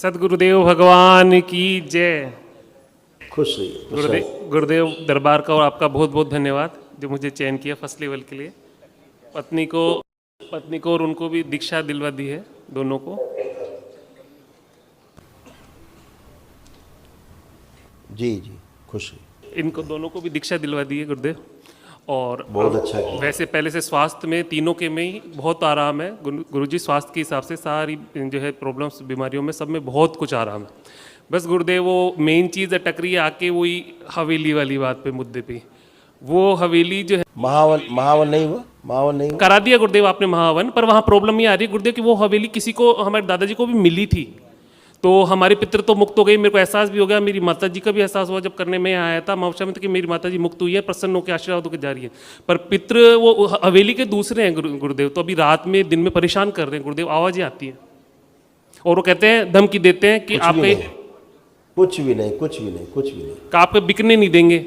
सदगुरुदेव भगवान की जय। खुश रहिए। गुरुदेव दरबार का और आपका बहुत बहुत धन्यवाद जो मुझे चयन किया फर्स्ट लेवल के लिए। पत्नी को और उनको भी दीक्षा दिलवा दी है, दोनों को। जी जी, खुश रहिए। इनको दोनों को भी दीक्षा दिलवा दी है गुरुदेव। और बहुत अच्छा किया। वैसे पहले से स्वास्थ्य में तीनों के में ही बहुत आराम है। गुरुजी स्वास्थ्य के हिसाब से सारी जो है प्रॉब्लम्स बीमारियों में सब में बहुत कुछ आराम है। बस गुरुदेव वो मेन चीज़ अटक रही है आके वही हवेली वाली बात पे, मुद्दे पे। वो हवेली जो है महावन नहीं हुआ, महावन नहीं हुआ। करा दिया गुरुदेव आपने महावन, पर वहाँ प्रॉब्लम ये आ रही है गुरुदेव कि वो हवेली किसी को, हमारे दादाजी को भी मिली थी। तो हमारे पितृ तो मुक्त हो गई, मेरे को एहसास भी हो गया, मेरी माता जी का भी एहसास हुआ जब करने में आया था मावशा में, तो कि मेरी माता जी मुक्त हुई है, प्रसन्न होकर आशीर्वाद होकर जा रही है। पर पितृ वो हवेली के दूसरे हैं गुरुदेव, तो अभी रात में दिन में परेशान कर रहे हैं गुरुदेव, आवाज़ें आती हैं और वो कहते हैं, धमकी देते हैं कि आपके कुछ भी नहीं, कुछ भी नहीं, कुछ भी नहीं, आपके बिकने नहीं देंगे।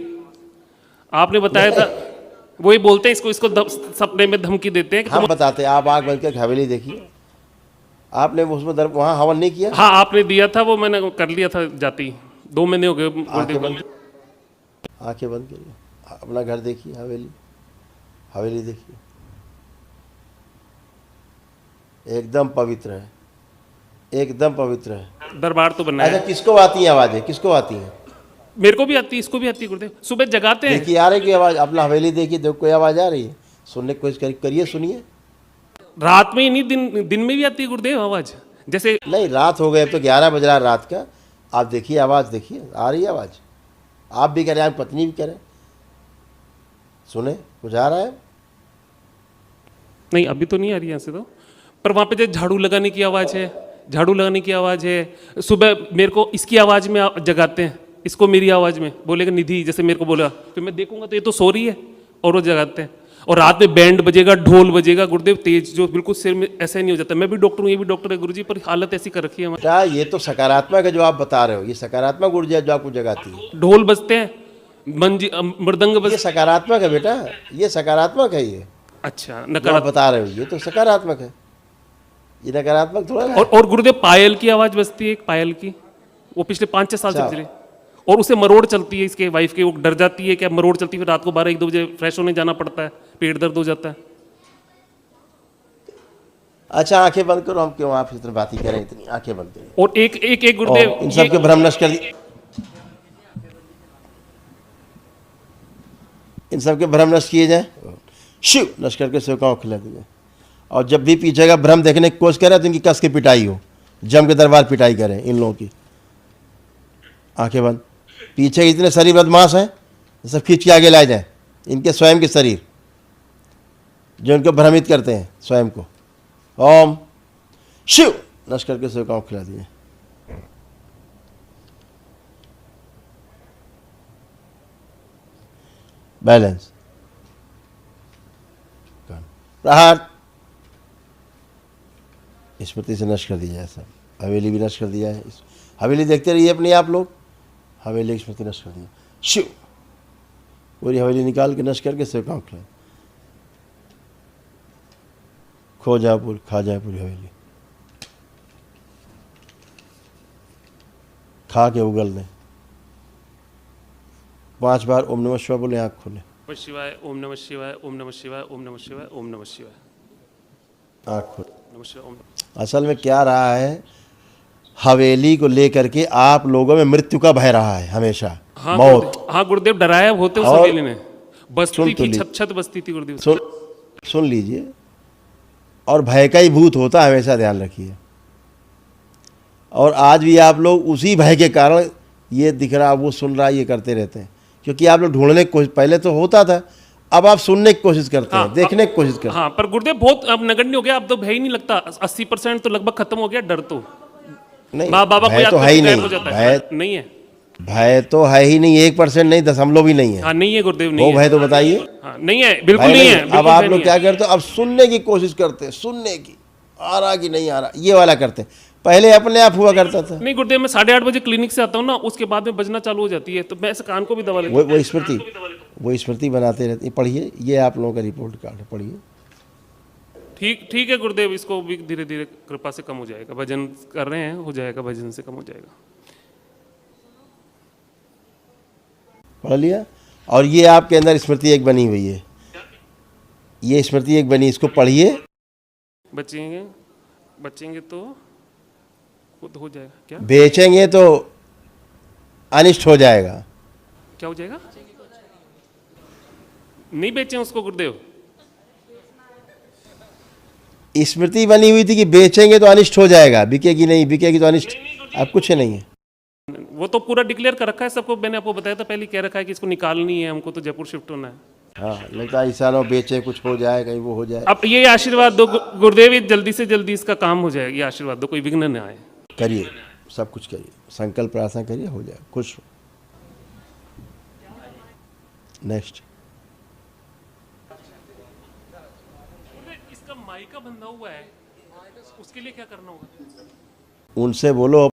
आपने बताया था, वही बोलते हैं इसको सपने में धमकी देते हैं कि हम बताते हैं। आप आग बंद करके हवेली देखिए। आपने उसमें वहाँ हवन नहीं किया? हाँ आपने दिया था, वो मैंने कर लिया था जाती। 2 महीने हो गए। आंखें बंद करिए, अपना घर देखिए, हवेली देखिए, एकदम पवित्र है, एकदम पवित्र है। दरबार तो बनना अच्छा, है। किसको आती है आवाजें? किसको आती है? मेरे को भी आती है, इसको भी आती है गुरुदेव। सुबह जगाते हैं। देखिए आ रही कोई आवाज? अपना हवेली देखिए, देखो कोई आवाज आ रही है? सुनने की कोशिश करिए, सुनिए। रात में ही नहीं, दिन में भी आती है गुरुदेव आवाज। जैसे नहीं, रात हो गए, अब तो 11 बज रहा है रात का। आप देखिए आवाज, देखिए आ रही है आवाज। आप भी करें, आप पत्नी भी करें, सुने कुछ आ रहा है? नहीं, अभी तो नहीं आ रही यहाँ से तो। पर वहाँ पे जो झाड़ू लगाने की आवाज़ है, झाड़ू लगाने की आवाज़ है। सुबह मेरे को इसकी आवाज़ में जगाते हैं, इसको मेरी आवाज़ में बोलेगा निधि, जैसे मेरे को बोला, फिर मैं देखूंगा तो ये तो सो रही है और वो जगाते हैं। और रात में बैंड बजेगा, ढोल बजेगा गुरुदेव तेज, जो बिल्कुल सिर में ऐसा नहीं हो जाता। मैं भी डॉक्टर हूँ, ये भी डॉक्टर है गुरुजी, पर हालत ऐसी कर रखी है हमारी। क्या ये तो सकारात्मक है जो आप बता रहे हो? ये सकारात्मक ऊर्जा है जो आपको जगाती है। ढोल बजते हैं, मृदंग ये बज। सकारात्मक है बेटा, ये सकारात्मक है। ये अच्छा, जो आप नकारात्मक। बता रहे हो ये तो सकारात्मक है, ये नकारात्मक थोड़ा है। और गुरुदेव पायल की आवाज बजती है, एक पायल की, वो पिछले 5-6 साल से अच्छा। बज रही है। और उसे मरोड़ चलती है, इसके वाइफ के, वो डर जाती है कि अब मरोड़ चलती है, फिर रात को 12-1-2 बजे फ्रेश होने जाना पड़ता है, पेट दर्द हो जाता है। अच्छा, आंखें बंद करो। हम क्यों आप इतनी बात ही करें, इतनी आंखें बंद करें। और एक गुरुदेव, इन सबके भ्रम नष्ट कर दिए, इन सबके भ्रम नष्ट किए जाए। शिव नष्ट करके शिव का खिला दीजिए। और जब भी पीछे का भ्रम देखने की कोशिश करें तो इनकी कस की पिटाई हो, जम के दरबार पिटाई करें इन लोगों की। आंखें बंद। पीछे इतने शरीर बदमाश हैं, सब खींच के आगे लाए जाए। इनके स्वयं के शरीर जो इनको भ्रमित करते हैं स्वयं को। ओम शिव नष्ट करके शिव का खिला दिए। बैलेंस प्रहार स्मृति से नष्ट कर दिया जाए। सब हवेली भी नष्ट कर दिया है। हवेली देखते रहिए अपनी आप लोग, हवेली की स्मृति नष्ट कर दिया। शिव पूरी हवेली निकाल के नष्ट करके शिव का खिला। खो जाए पूरी, खा जाए पूरी हवेली, खा के उगल दें। 5 बार ओम नमः शिवाय बोले, आँख खोले। ओम शिवाय, ओम नमः शिवाय, ओम नमः शिवाय, ओम नमः शिवाय, ओम नमः शिवाय, आँख खोले। नमः शिवाय, ओम। असल में क्या रहा है, हवेली को लेकर के आप लोगों में मृत्यु का भय रहा है हमेशा। हाँ मौत। हाँ गुरुदेव, डराया होते उस और हवेली ने, बस्ती सुन तो थी, ली। छत बस्ती थी गुरुदेव। सुन लीजिए। और भय का ही भूत होता है, हमेशा ध्यान रखिए। और आज भी आप लोग उसी भय के कारण ये दिख रहा, वो सुन रहा, ये करते रहते हैं। क्योंकि आप लोग ढूंढने की कोशिश, पहले तो होता था, अब आप सुनने की कोशिश करते हैं, देखने की कोशिश करते हैं। हाँ, पर गुरुदेव बहुत अब नगण्य हो गया, अब तो भय ही नहीं लगता। 80% तो लगभग खत्म हो गया डर तो। नहीं, माँ बाबा को भय याद तो है करके ही गायब नहीं, हो जाता भय है। नहीं है, भय तो है ही नहीं। 1% नहीं, 0.0 भी नहीं है। हाँ नहीं है गुरुदेव, वो नहीं है। भय तो बताइए। हाँ, नहीं है, बिल्कुल भय नहीं है। अब बिल्कुल आप भय लोग नहीं क्या है। करते हो, अब सुनने की कोशिश करते हैं, सुनने की, आ रहा कि नहीं आ रहा, ये वाला करते हैं। पहले अपने आप हुआ करता था। नहीं गुरुदेव, मैं 8:30 बजे क्लिनिक से आता हूँ ना, उसके बाद में बजना चालू हो जाती है, तो मैं ऐसे कान को भी दबा लेता हूँ। वो स्मृति बनाते रहते। पढ़िए, ये आप लोगों का रिपोर्ट कार्ड है, पढ़िए। ठीक है गुरुदेव, इसको भी धीरे धीरे कृपा से कम हो जाएगा, भजन कर रहे हैं, हो जाएगा, भजन से कम हो जाएगा। पढ़ लिया। और ये आपके अंदर स्मृति एक बनी हुई है, ये स्मृति एक बनी, इसको पढ़िए। बचेंगे तो खुद हो जाएगा। क्या बेचेंगे तो अनिष्ट हो जाएगा। क्या हो जाएगा? नहीं बेचें उसको गुरुदेव। स्मृति बनी हुई थी कि बेचेंगे तो अनिष्ट हो जाएगा, बिकेगी नहीं, बिकेगी तो अनिष्ट। अब कुछ नहीं है। वो तो पूरा डिक्लेयर कर रखा है सबको, मैंने आपको बताया था पहले, कह रखा है कि इसको निकालनी है हमको, तो जयपुर शिफ्ट होना है। हाँ, लगता है ऐसा ना हो बेचे कुछ हो जाए, कहीं वो हो जाए। अब ये आशीर्वाद दो गुरुदेव, ये जल्दी से जल्दी इसका काम हो जाए, ये आशीर्वाद दो, कोई विघ्न न आए। करिए, सब कुछ करिए, संकल्प प्रार्थना करिए, हो जाए, खुश हो। नेक्स्ट। इसका माइका बंधा हुआ है, उसके लिए क्या करना होगा? उनसे बोलो